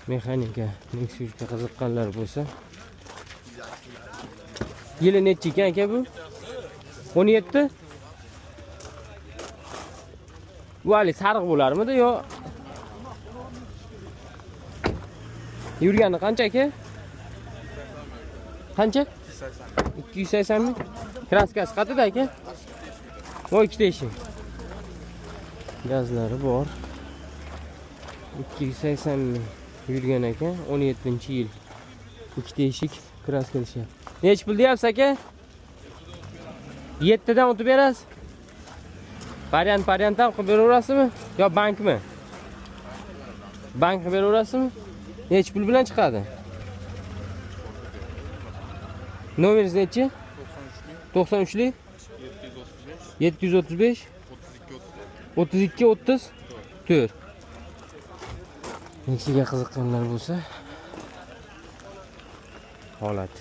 Mexanika, Nexus'ga qiziqqanlar bo'lsa. Yili necha ekan aka bu? 17. Bu hali sariq bo'larmidi yo? Yurgani qancha aka? Qancha? 280 ming. Kraskasi qatida aka? Voy ikkita eshik. Gazlari bor. 280 ming. Yurgan aka, 17-yil. Ikkita eshik kraskasi. Nech pul deyapsiz aka? 7 dan o'tib berasiz? Variant ham qilib beraverasizmi? Yo bankmi? Bank qilib beraverasizmi? Nech pul bilan chiqadi? Nomeringiz nechi? 93lik 735 32 34. Nechiga qiziqqanlar bo'lsa, holat